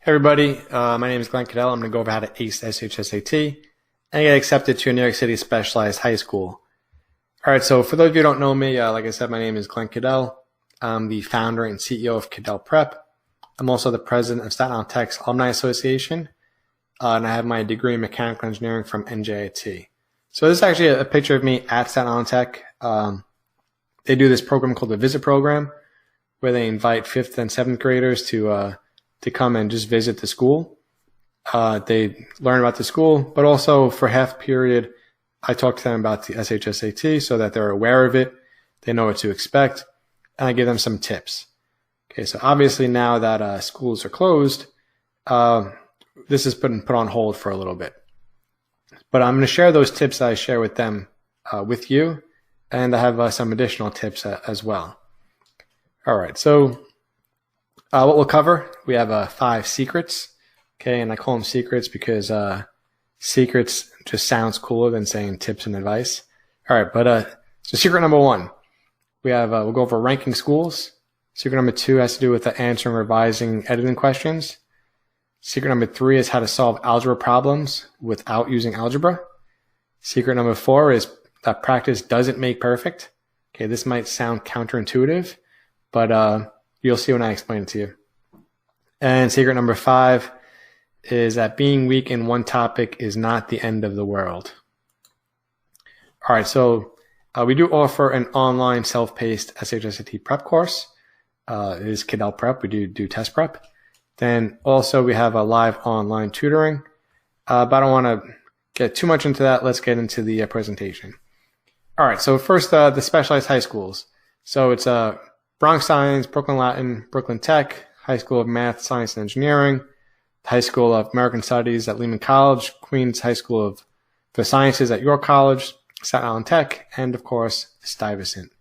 Hey everybody, my name is Glenn Cadell. I'm going to go over how to ace SHSAT and get accepted to a New York City Specialized High School. Alright, so for those of you who don't know me, like I said, my name is Glenn Cadell. I'm the founder and CEO of Cadell Prep. I'm also the president of Staten Island Tech's Alumni Association, and I have my degree in mechanical engineering from NJIT. So this is actually a picture of me at Staten Island Tech. They do this program called the Visit Program, where they invite 5th and 7th graders to come and just visit the school. They learn about the school, but also for half period, I talk to them about the SHSAT so that they're aware of it, they know what to expect, and I give them some tips. Okay, so obviously now that schools are closed, this has been put on hold for a little bit. But I'm going to share those tips that I share with them with you, and I have some additional tips as well. All right, so what we'll cover, we have 5 secrets, okay, and I call them secrets because secrets just sounds cooler than saying tips and advice. All right, but so secret number 1, we have we'll go over ranking schools. Secret number 2 has to do with answering, revising, editing questions. Secret number 3 is how to solve algebra problems without using algebra. Secret number 4 is that practice doesn't make perfect. Okay, this might sound counterintuitive, but you'll see when I explain it to you. And secret number 5 is that being weak in one topic is not the end of the world. All right, so we do offer an online self-paced SHSAT prep course. It is Cadell Prep. We do test prep. Then also we have a live online tutoring. But I don't want to get too much into that. Let's get into the presentation. All right, so first the specialized high schools. So it's Bronx Science, Brooklyn Latin, Brooklyn Tech, High School of Math, Science, and Engineering, High School of American Studies at Lehman College, Queens High School of the Sciences at York College, Staten Island Tech, and of course, Stuyvesant.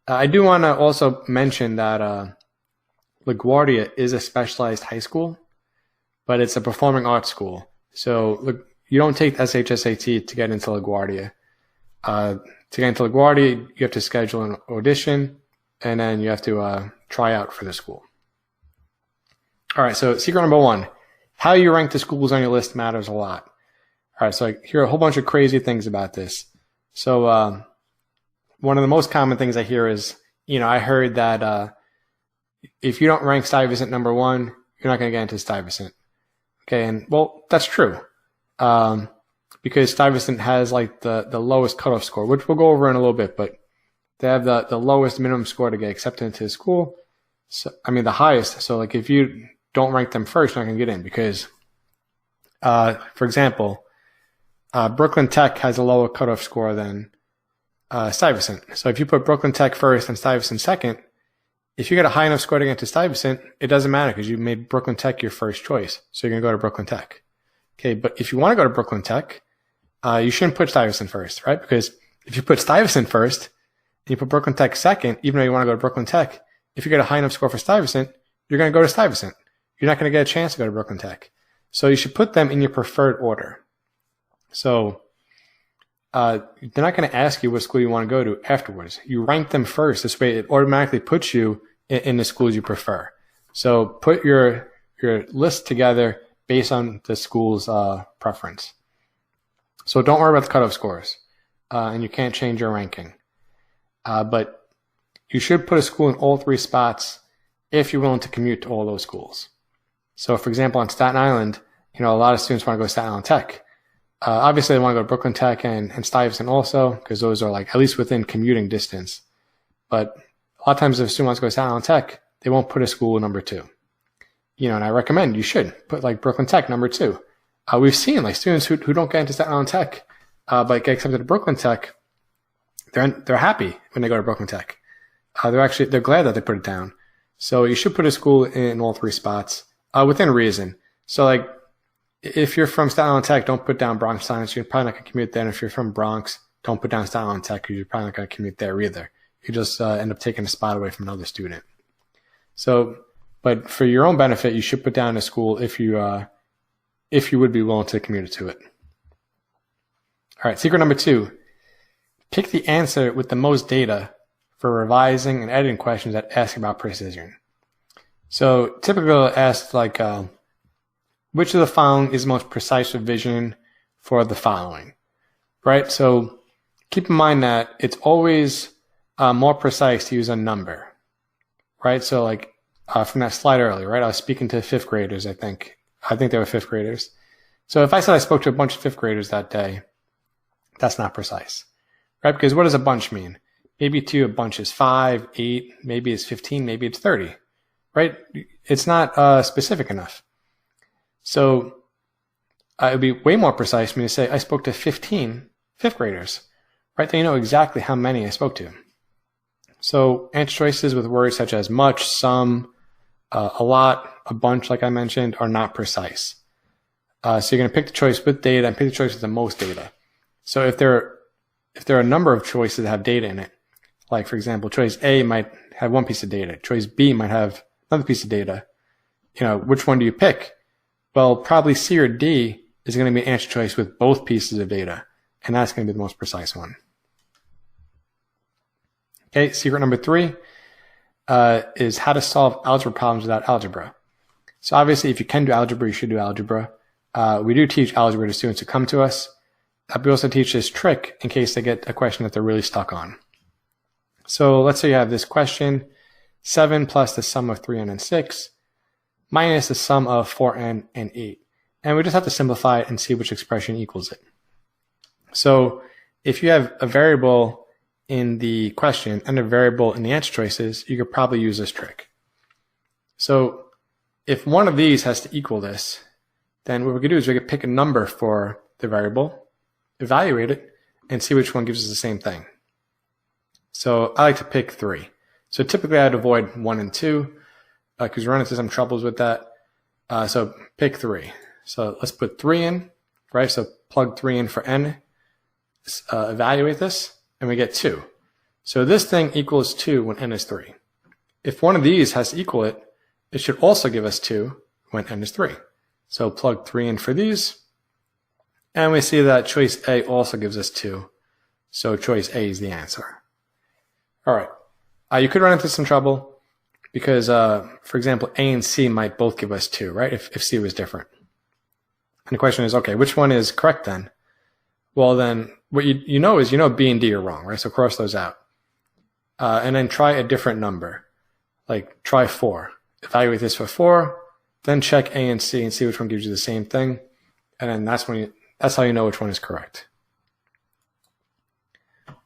I do want to also mention that LaGuardia is a specialized high school, but it's a performing arts school. So look, you don't take the SHSAT to get into LaGuardia. To get into LaGuardia, you have to schedule an audition, and then you have to try out for the school. All right, so secret number 1, how you rank the schools on your list matters a lot. All right, so I hear a whole bunch of crazy things about this. So one of the most common things I hear is, I heard that if you don't rank Stuyvesant number 1, you're not going to get into Stuyvesant. Okay, and well, that's true. Because Stuyvesant has like the lowest cutoff score, which we'll go over in a little bit, but they have the lowest minimum score to get accepted into the school. So, I mean, the highest. So like if you don't rank them first, you're not going to get in because, for example, Brooklyn Tech has a lower cutoff score than Stuyvesant. So if you put Brooklyn Tech first and Stuyvesant second, if you get a high enough score to get into Stuyvesant, it doesn't matter because you made Brooklyn Tech your first choice. So you're going to go to Brooklyn Tech. Okay, but if you want to go to Brooklyn Tech, you shouldn't put Stuyvesant first, right? Because if you put Stuyvesant first and you put Brooklyn Tech second, even though you want to go to Brooklyn Tech, if you get a high enough score for Stuyvesant, you're going to go to Stuyvesant. You're not going to get a chance to go to Brooklyn Tech. So you should put them in your preferred order. So they're not going to ask you what school you want to go to afterwards. You rank them first. This way it automatically puts you in the schools you prefer. So put your list together based on the school's preference. So don't worry about the cutoff scores, and you can't change your ranking. But you should put a school in all 3 spots if you're willing to commute to all those schools. So, for example, on Staten Island, a lot of students want to go to Staten Island Tech. Obviously, they want to go to Brooklyn Tech and Stuyvesant also, because those are like at least within commuting distance. But a lot of times if a student wants to go to Staten Island Tech, they won't put a school number 2. And I recommend you should put like Brooklyn Tech number 2. We've seen like students who don't get into Staten Island Tech, but get accepted to Brooklyn Tech, they're happy when they go to Brooklyn Tech. They're glad that they put it down. So you should put a school in all 3 spots, within reason. So like, if you're from Staten Island Tech, don't put down Bronx Science. You're probably not going to commute there. And if you're from Bronx, don't put down Staten Island Tech because you're probably not going to commute there either. You just end up taking a spot away from another student. So, but for your own benefit, you should put down a school if you would be willing to commute to it. All right, secret number 2, pick the answer with the most data for revising and editing questions that ask about precision. So typically it'll ask like, which of the following is the most precise revision for the following, right? So keep in mind that it's always more precise to use a number, right? So like from that slide earlier, right? I was speaking to fifth graders, I think they were fifth graders. So if I said I spoke to a bunch of fifth graders that day, that's not precise, right? Because what does a bunch mean? Maybe to you a bunch is 5, 8, maybe it's 15, maybe it's 30, right? It's not specific enough. So it would be way more precise for me to say I spoke to 15 fifth graders, right? Then you know exactly how many I spoke to. So answer choices with words such as much, some, a lot, a bunch, like I mentioned, are not precise. So you're going to pick the choice with data and pick the choice with the most data. So if there are a number of choices that have data in it, like for example, choice A might have one piece of data, choice B might have another piece of data, which one do you pick? Well, probably C or D is going to be an answer choice with both pieces of data, and that's going to be the most precise one. Okay, secret number 3 is how to solve algebra problems without algebra. So obviously, if you can do algebra, you should do algebra. We do teach algebra to students who come to us. We also teach this trick in case they get a question that they're really stuck on. So let's say you have this question, 7 plus the sum of 3n and 6 minus the sum of 4n and 8. And we just have to simplify it and see which expression equals it. So if you have a variable in the question and a variable in the answer choices, you could probably use this trick. So if one of these has to equal this, then what we could do is we could pick a number for the variable, evaluate it, and see which one gives us the same thing. So I like to pick 3. So typically I'd avoid 1 and 2 because we run into some troubles with that. So pick 3. So let's put 3 in, right? So plug 3 in for n, evaluate this, and we get 2. So this thing equals 2 when n is 3. If one of these has to equal it, it should also give us 2 when n is 3. So plug 3 in for these, and we see that choice A also gives us 2. So choice A is the answer. All right. You could run into some trouble because, for example, A and C might both give us 2, right? If C was different. And the question is, okay, which one is correct then? Well, then what you know is B and D are wrong, right? So cross those out. And then try a different number, like try 4. Evaluate this for 4, then check A and C and see which one gives you the same thing. And then that's how you know which one is correct.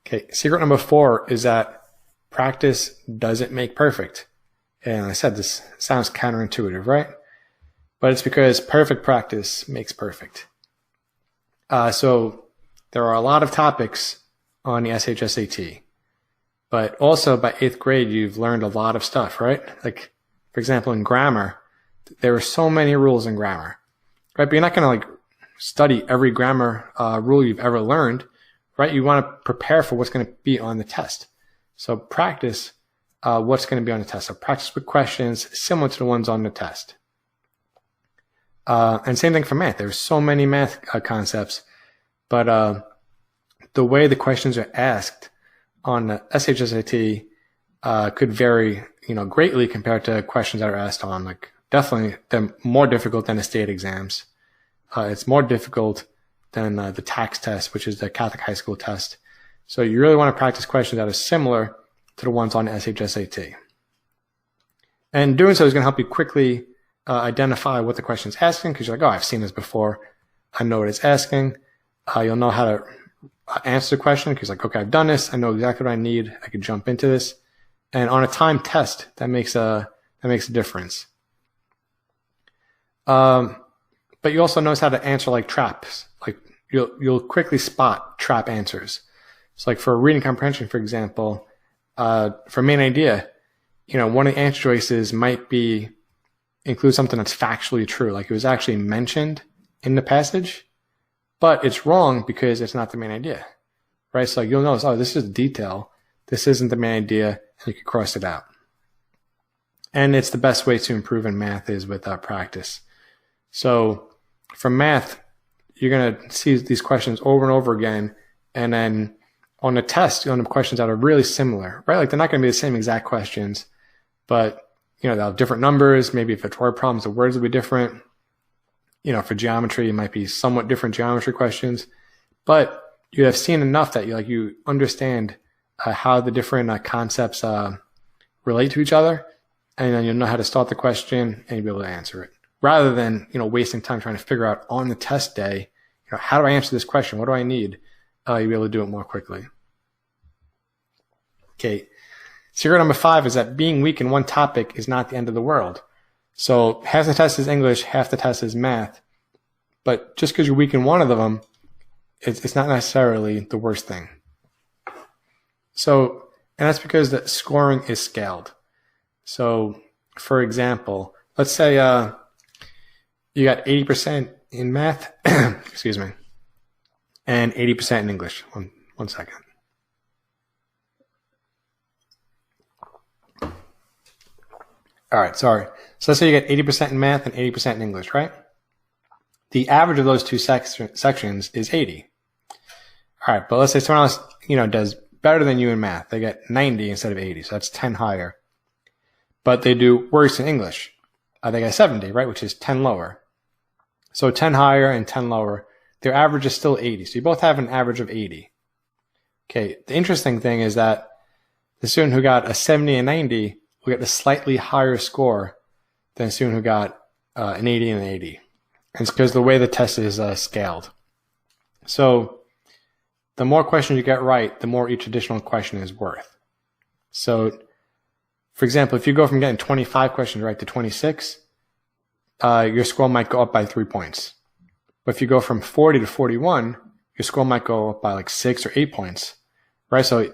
Okay, secret number 4 is that practice doesn't make perfect. And I said this sounds counterintuitive, right? But it's because perfect practice makes perfect. So there are a lot of topics on the SHSAT, but also by 8th grade, you've learned a lot of stuff, right? Like, for example, in grammar, there are so many rules in grammar, right? But you're not going to study every grammar rule you've ever learned, right? You want to prepare for what's going to be on the test. So practice what's going to be on the test. So practice with questions similar to the ones on the test. And same thing for math. There's so many math concepts, but the way the questions are asked on the SHSAT could vary, greatly compared to questions that are asked on, definitely they're more difficult than the state exams. It's more difficult than the tax test, which is the Catholic high school test. So you really want to practice questions that are similar to the ones on the SHSAT. And doing so is going to help you quickly identify what the question is asking, because you're like, oh, I've seen this before. I know what it's asking. You'll know how to answer the question because okay, I've done this. I know exactly what I need. I could jump into this. And on a timed test, that makes a difference. But you also notice how to answer traps. You'll quickly spot trap answers. So for reading comprehension, for example, for main idea, one of the answer choices might include something that's factually true, like it was actually mentioned in the passage, but it's wrong because it's not the main idea, right? So you'll notice, oh, this is a detail. This isn't the main idea, and you can cross it out. And it's the best way to improve in math is with practice. So for math, you're going to see these questions over and over again, and then on the test, you'll end up questions that are really similar, right? They're not going to be the same exact questions, but they'll have different numbers. Maybe if it's word problems, the words will be different. For geometry, it might be somewhat different geometry questions, but you have seen enough that you understand how the different concepts relate to each other, and then you'll know how to start the question and you'll be able to answer it. Rather than, wasting time trying to figure out on the test day, how do I answer this question? What do I need? You'll be able to do it more quickly. Okay. Secret number 5 is that being weak in one topic is not the end of the world. So half the test is English, half the test is math. But just because you're weak in one of them, it's not necessarily the worst thing. So, and that's because the scoring is scaled. So, for example, let's say you got 80% in math, excuse me, and 80% in English. One second. All right, sorry. So let's say you get 80% in math and 80% in English, right? The average of those two sections is 80. All right, but let's say someone else, does better than you in math. They get 90 instead of 80, so that's 10 higher. But they do worse in English. They get 70, right, which is 10 lower. So 10 higher and 10 lower. Their average is still 80. So you both have an average of 80. Okay, the interesting thing is that the student who got a 70 and 90 will get a slightly higher score than a student who got an 80 and an 80. And it's because the way the test is scaled. So the more questions you get right, the more each additional question is worth. So, for example, if you go from getting 25 questions right to 26, your score might go up by 3 points. But if you go from 40 to 41, your score might go up by like 6 or 8 points, right? So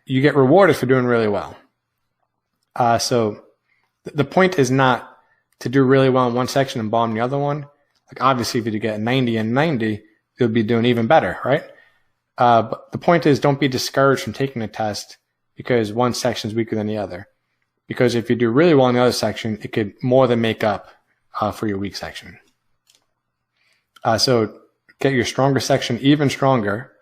you get rewarded for doing really well. So the point is not to do really well in one section and bomb the other one. Like obviously, if you get 90 and 90, you'll be doing even better, right? But the point is, don't be discouraged from taking a test because one section is weaker than the other. Because if you do really well in the other section, it could more than make up for your weak section. So get your stronger section even stronger,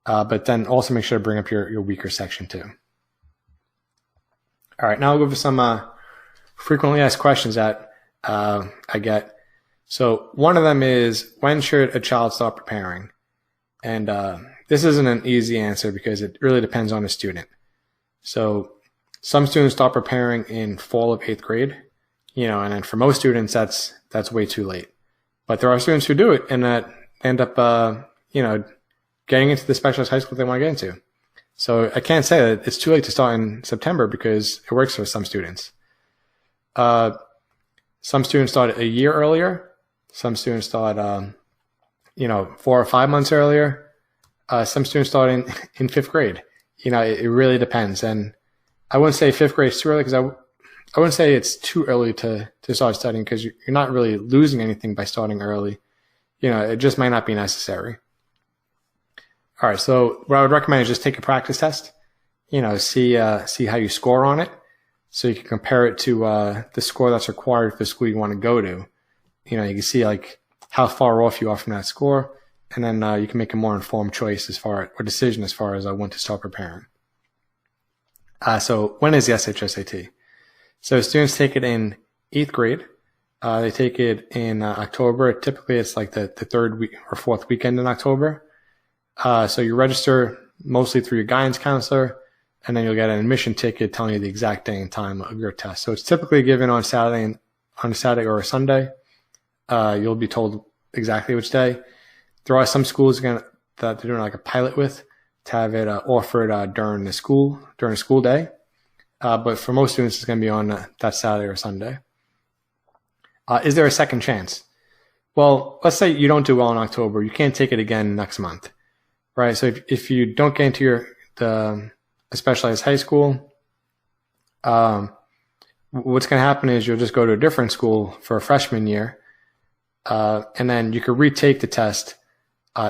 but then also make sure to bring up your weaker section too. All right, now I'll go over some frequently asked questions that I get. So one of them is, when should a child start preparing? And this isn't an easy answer because it really depends on the student. So some students start preparing in fall of 8th grade, and then for most students, that's way too late. But there are students who do it and that end up, getting into the specialized high school they want to get into. So I can't say that it's too late to start in September because it works for some students. Some students start a year earlier. Some students start, 4 or 5 months earlier. Some students start in 5th grade. It really depends. And I wouldn't say 5th grade is too early because I wouldn't say it's too early to start studying because you're not really losing anything by starting early. It just might not be necessary. All right, so what I would recommend is just take a practice test, see how you score on it so you can compare it to the score that's required for the school you want to go to. You can see like how far off you are from that score, and then you can make a more informed choice or decision as far as when to start preparing. So when is the SHSAT? So students take it in 8th grade. They take it in October. Typically, it's like the 3rd week or 4th weekend in October. So you register mostly through your guidance counselor, and then you'll get an admission ticket telling you the exact day and time of your test. So it's typically given on a Saturday or a Sunday. You'll be told exactly which day. There are some schools that they're doing like a pilot with to have it offered during a school day. But for most students, it's going to be on that Saturday or Sunday. Is there a second chance? Well, let's say you don't do well in October. You can't take it again next month, right? So if you don't get into a specialized high school, what's going to happen is you'll just go to a different school for a freshman year, and then you could retake the test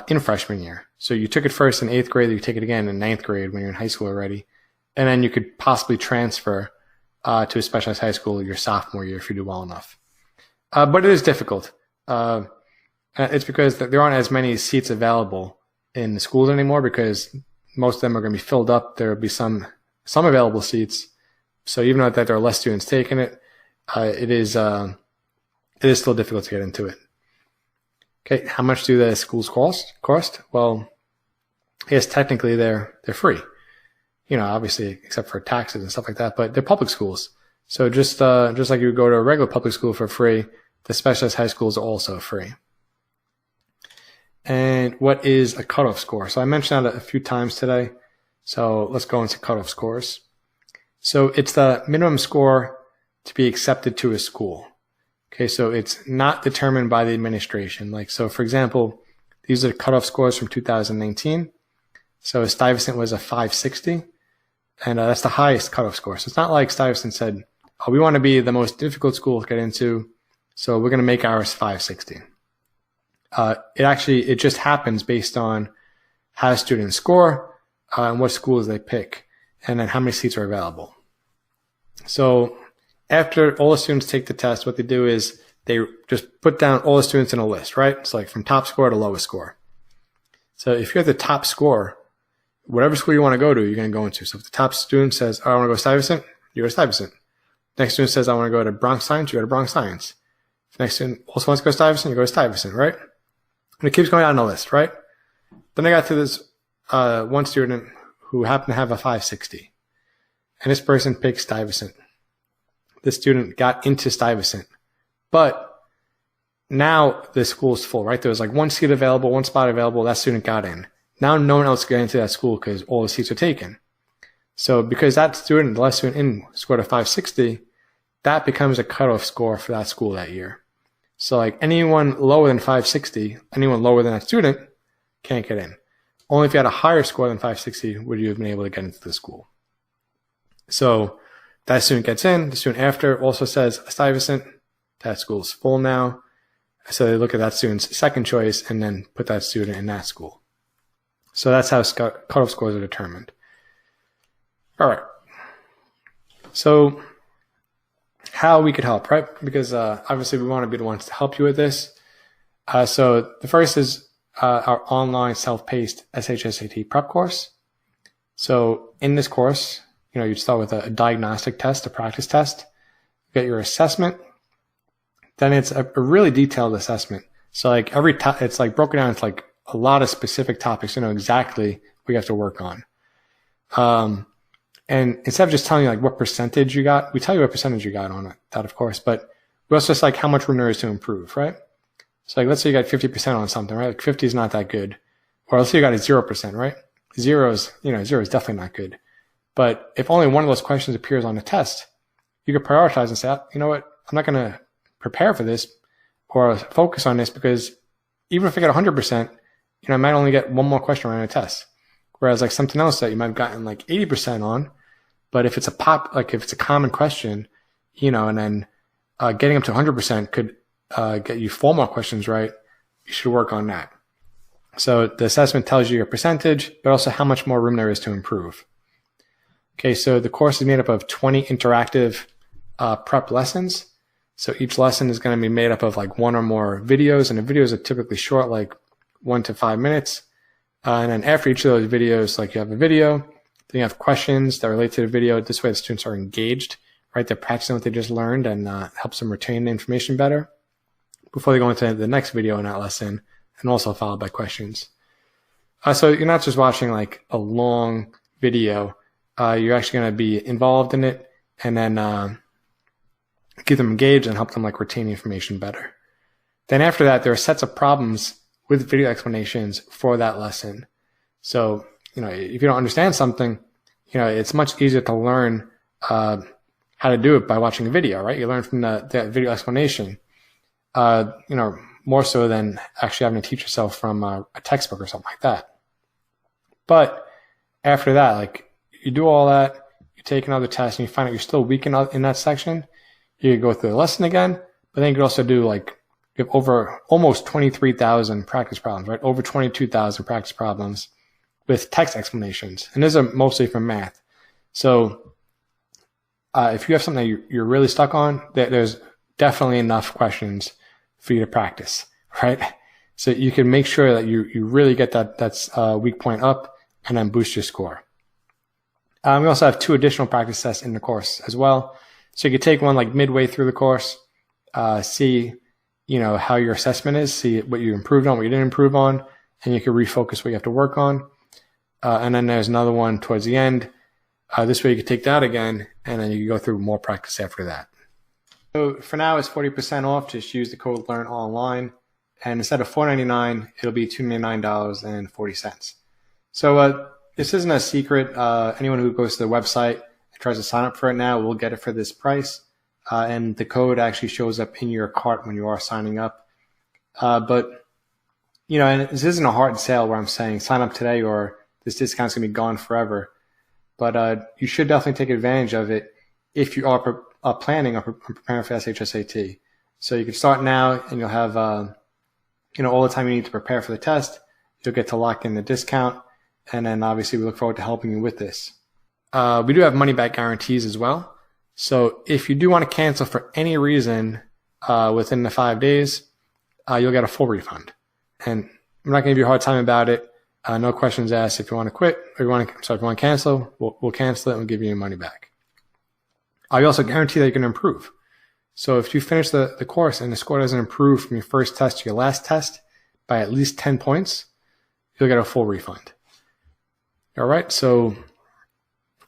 in freshman year. So you took it first in 8th grade, you take it again in 9th grade when you're in high school already. And then you could possibly transfer to a specialized high school your sophomore year if you do well enough. But it is difficult. It's because there aren't as many seats available in the schools anymore because most of them are going to be filled up. There will be some available seats. So even though that there are less students taking it, it is still difficult to get into it. Okay, how much do the schools cost? Well, I guess technically they're free. Obviously except for taxes and stuff like that, but they're public schools. So just like you would go to a regular public school for free, the specialized high schools are also free. And what is a cutoff score? So I mentioned that a few times today. So let's go into cutoff scores. So it's the minimum score to be accepted to a school. Okay, so it's not determined by the administration. So for example, these are the cutoff scores from 2019. So Stuyvesant was a 560, and that's the highest cutoff score. So it's not like Stuyvesant said, oh, we want to be the most difficult school to get into, so we're going to make ours 560. It just happens based on how students score and what schools they pick, and then how many seats are available. So after all the students take the test, what they do is they just put down all the students in a list, right? It's like from top score to lowest score. So if you're the top score, whatever school you want to go to, you're going to go into. So if the top student says, oh, I want to go to Stuyvesant, you go to Stuyvesant. Next student says, I want to go to Bronx Science, you go to Bronx Science. If the next student also wants to go to Stuyvesant, you go to Stuyvesant, right? And it keeps going down the list, right? Then I got to this one student who happened to have a 560. And this person picked Stuyvesant. This student got into Stuyvesant. But now the school's full, right? There was like one seat available, one spot available, that student got in. Now no one else got into that school because all the seats are taken. So because that student, the last student in, scored a 560, that becomes a cutoff score for that school that year. So like anyone lower than 560, anyone lower than that student can't get in. Only if you had a higher score than 560 would you have been able to get into the school. So that student gets in, the student after also says Stuyvesant, that school's full now. So they look at that student's second choice and then put that student in that school. So that's how cutoff scores are determined. All right. So how we could help, right? Because obviously we want to be the ones to help you with this. So the first is our online self-paced SHSAT prep course. So in this course, you'd start with a diagnostic test, a practice test, get your assessment. Then it's a really detailed assessment. So like it's like broken down into like a lot of specific topics to know exactly what you have to work on. And instead of just telling you like what percentage you got, we tell you what percentage you got on that, of course, but we also just like how much room there is to improve, right? So like, let's say you got 50% on something, right? Like 50 is not that good. Or let's say you got a 0%, right? Zero is definitely not good. But if only one of those questions appears on the test, you could prioritize and say, you know what? I'm not going to prepare for this or focus on this because even if I get 100%, I might only get one more question right on a test. Whereas like something else that you might have gotten like 80% on, but if it's if it's a common question, and then getting up to 100% could get you 4 more questions right, you should work on that. So the assessment tells you your percentage, but also how much more room there is to improve. Okay, so the course is made up of 20 interactive prep lessons. So each lesson is going to be made up of like 1 or more videos, and the videos are typically short, like 1 to 5 minutes. And then after each of those videos, like you have a video, then you have questions that relate to the video. This way the students are engaged, right? They're practicing what they just learned and helps them retain the information better before they go into the next video in that lesson, and also followed by questions. So you're not just watching like a long video. You're actually going to be involved in it and then keep them engaged and help them like retain the information better. Then after that, there are sets of problems with video explanations for that lesson. So, if you don't understand something, it's much easier to learn how to do it by watching a video, right? You learn from the video explanation, more so than actually having to teach yourself from a textbook or something like that. But after that, like you do all that, you take another test and you find out you're still weak in that section, you could go through the lesson again, but then you could also do you have over almost 23,000 practice problems, right? Over 22,000 practice problems with text explanations. And those are mostly from math. So if you have something that you're really stuck on, there's definitely enough questions for you to practice, right? So you can make sure that you really get that weak point up and then boost your score. We also have 2 additional practice tests in the course as well. So you could take one like midway through the course, see how your assessment is, see what you improved on, what you didn't improve on, and you can refocus what you have to work on. And then there's another one towards the end. This way you can take that again, and then you can go through more practice after that. So for now, it's 40% off. Just use the code LEARNONLINE. And instead of $4.99, it'll be $299.40. So this isn't a secret. Anyone who goes to the website and tries to sign up for it now will get it for this price. And the code actually shows up in your cart when you are signing up. But and this isn't a hard sale where I'm saying sign up today or this discount's going to be gone forever. But you should definitely take advantage of it if you are planning on preparing for SHSAT. So you can start now, and you'll have all the time you need to prepare for the test. You'll get to lock in the discount, and then obviously we look forward to helping you with this. We do have money back guarantees as well. So if you do want to cancel for any reason within the 5 days, you'll get a full refund. And I'm not going to give you a hard time about it. No questions asked. If you want to quit or if you want to cancel, we'll cancel it and we'll give you your money back. I also guarantee that you're going to improve. So if you finish the course and the score doesn't improve from your first test to your last test by at least 10 points, you'll get a full refund. All right. So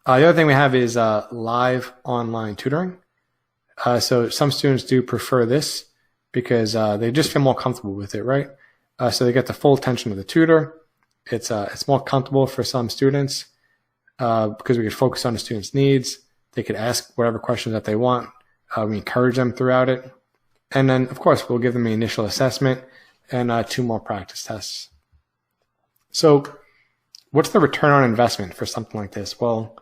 the other thing we have is live online tutoring. So some students do prefer this because they just feel more comfortable with it, right? So they get the full attention of the tutor. It's more comfortable for some students because we could focus on the students' needs. They could ask whatever questions that they want. We encourage them throughout it. And then, of course, we'll give them the initial assessment and 2 more practice tests. So what's the return on investment for something like this? Well,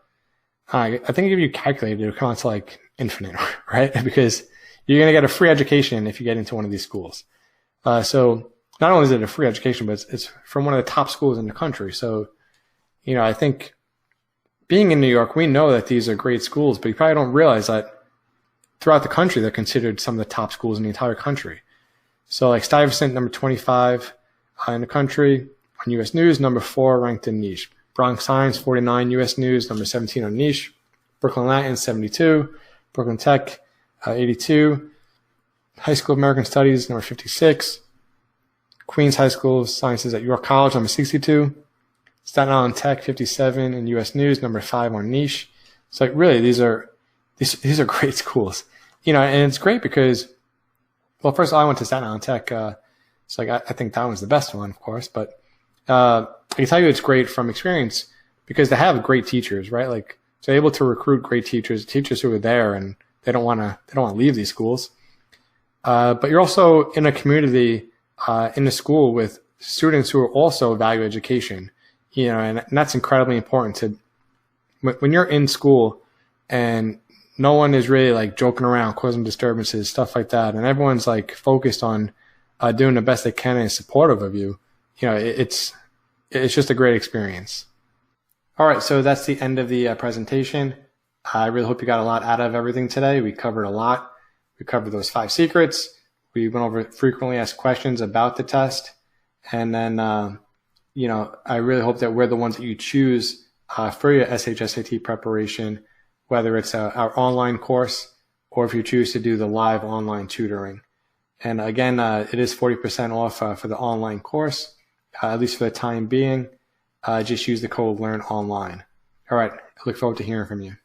I think if you calculate it, it'll come out to like infinite, right? Because you're going to get a free education if you get into one of these schools. So not only is it a free education, but it's from one of the top schools in the country. So, I think being in New York, we know that these are great schools, but you probably don't realize that throughout the country, they're considered some of the top schools in the entire country. So like Stuyvesant, number 25 in the country on U.S. News, number 4 ranked in niche. Bronx Science, 49 U.S. News, number 17 on niche. Brooklyn Latin, 72. Brooklyn Tech, 82. High School of American Studies, number 56. Queens High School of Sciences at York College, number 62. Staten Island Tech, 57 in U.S. News, number 5 on niche. So like really, these are great schools, and it's great because, well, first of all, I went to Staten Island Tech. So like I think that one's the best one, of course, but I can tell you it's great from experience because they have great teachers, right? Like so they're able to recruit great teachers who are there and they don't want to leave these schools. But you're also in a community in the school with students who are also value education, and that's incredibly important to when you're in school and no one is really like joking around, causing disturbances, stuff like that. And everyone's like focused on doing the best they can and supportive of you. It's just a great experience. All right. So that's the end of the presentation. I really hope you got a lot out of everything today. We covered a lot. We covered those 5 secrets. We went over frequently asked questions about the test. And then, I really hope that we're the ones that you choose for your SHSAT preparation, whether it's our online course or if you choose to do the live online tutoring. And again, it is 40% off for the online course, at least for the time being. Just use the code LEARNONLINE. All right. I look forward to hearing from you.